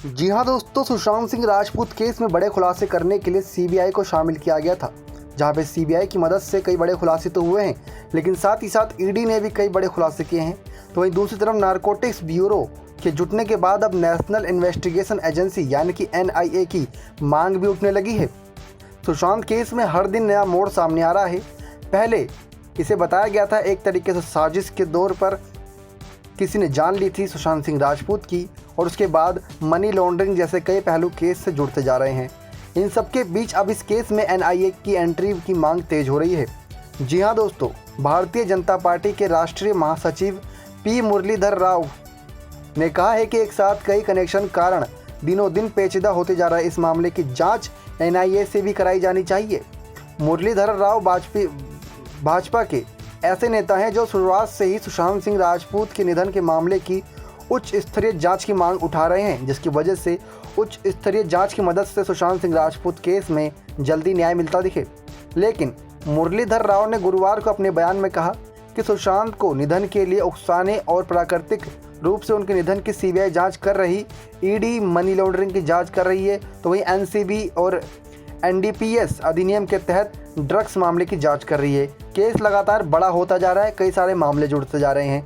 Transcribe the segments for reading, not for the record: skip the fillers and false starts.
जी हाँ दोस्तों, सुशांत सिंह राजपूत केस में बड़े खुलासे करने के लिए सीबीआई को शामिल किया गया था, जहां पे सीबीआई की मदद से कई बड़े खुलासे तो हुए हैं, लेकिन साथ ही साथ ईडी ने भी कई बड़े खुलासे किए हैं। तो वहीं दूसरी तरफ नारकोटिक्स ब्यूरो के जुटने के बाद अब नेशनल इन्वेस्टिगेशन एजेंसी यानी कि एनआईए की मांग भी उठने लगी है। सुशांत केस में हर दिन नया मोड़ सामने आ रहा है। पहले इसे बताया गया था एक तरीके से साजिश के दौर पर किसी ने जान ली थी सुशांत सिंह राजपूत की, और उसके बाद मनी लॉन्ड्रिंग जैसे कई पहलू केस से जुड़ते जा रहे हैं। इन सब के बीच अब इस केस में एनआईए की एंट्री की मांग तेज हो रही है। जी हाँ दोस्तों, भारतीय जनता पार्टी के राष्ट्रीय महासचिव पी मुरलीधर राव ने कहा है कि एक साथ कई कनेक्शन कारण दिनों दिन पेचीदा होते जा रहा है इस मामले की जांच एनआईए से भी कराई जानी चाहिए। मुरलीधर राव भाजपा के ऐसे नेता हैं जो शुरुआत से ही सुशांत सिंह राजपूत के निधन के मामले की उच्च स्तरीय जांच की मांग उठा रहे हैं, जिसकी वजह से उच्च स्तरीय जांच की मदद से सुशांत सिंह राजपूत केस में जल्दी न्याय मिलता दिखे। लेकिन मुरलीधर राव ने गुरुवार को अपने बयान में कहा कि सुशांत को निधन के लिए उकसाने और प्राकृतिक रूप से उनके निधन की सीबीआई जांच कर रही, ईडी मनी लॉन्ड्रिंग की जांच कर रही है, तो वहीं एनसीबी और एनडीपीएस अधिनियम के तहत ड्रग्स मामले की जांच कर रही है। केस लगातार बड़ा होता जा रहा है, कई सारे मामले जुड़ते जा रहे हैं,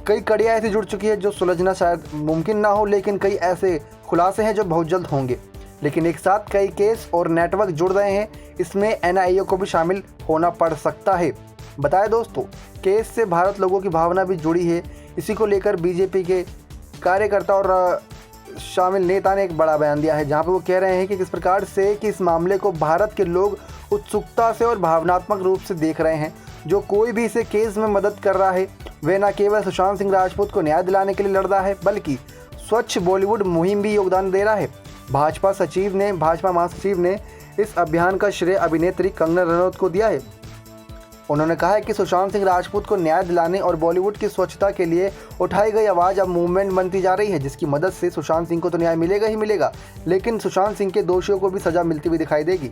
कई कड़ियाँ ऐसी जुड़ चुकी है जो सुलझना शायद मुमकिन ना हो, लेकिन कई ऐसे खुलासे हैं जो बहुत जल्द होंगे। लेकिन एक साथ कई केस और नेटवर्क जुड़ रहे हैं, इसमें एनआईए को भी शामिल होना पड़ सकता है। बताएं दोस्तों, केस से भारत लोगों की भावना भी जुड़ी है। इसी को लेकर बीजेपी के कार्यकर्ता और शामिल नेता ने एक बड़ा बयान दिया है, जहां पे वो कह रहे हैं कि किस प्रकार से कि इस मामले को भारत के लोग उत्सुकता से और भावनात्मक रूप से देख रहे हैं। जो कोई भी इसे केस में मदद कर रहा है वे न केवल सुशांत सिंह राजपूत को न्याय दिलाने के लिए लड़ रहा है, बल्कि स्वच्छ बॉलीवुड मुहिम भी योगदान दे रहा है। भाजपा महासचिव ने इस अभियान का श्रेय अभिनेत्री कंगना रनौत को दिया है। उन्होंने कहा है कि सुशांत सिंह राजपूत को न्याय दिलाने और बॉलीवुड की स्वच्छता के लिए उठाई गई आवाज़ अब मूवमेंट बनती जा रही है, जिसकी मदद से सुशांत सिंह को तो न्याय मिलेगा ही मिलेगा, लेकिन सुशांत सिंह के दोषियों को भी सज़ा मिलती हुई दिखाई देगी।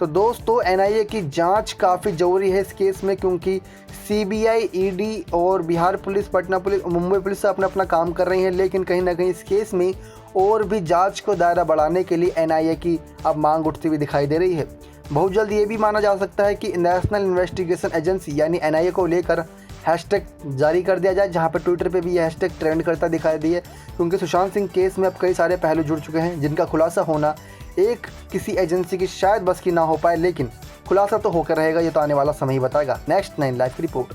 तो दोस्तों, एनआईए की जांच काफ़ी ज़रूरी है इस केस में, क्योंकि सीबीआई, ईडी और Bihar police, Patna police, Mumbai police से अपना काम कर रही हैं, लेकिन कहीं ना कहीं इस केस में और भी जांच को दायरा बढ़ाने के लिए एनआईए की अब मांग उठती हुई दिखाई दे रही है। बहुत जल्द ये भी माना जा सकता है कि नेशनल इन्वेस्टिगेशन एजेंसी यानी एनआईए को लेकर हैशटैग जारी कर दिया जाए, जहां पर ट्विटर पे भी ये हैशटैग ट्रेंड करता दिखाई दिए, क्योंकि सुशांत सिंह केस में अब कई सारे पहलू जुड़ चुके हैं, जिनका खुलासा होना एक किसी एजेंसी की शायद बस की ना हो पाए, लेकिन खुलासा तो होकर रहेगा। ये तो आने वाला समय ही बताएगा। नेक्स्ट 9 लाइव की रिपोर्ट।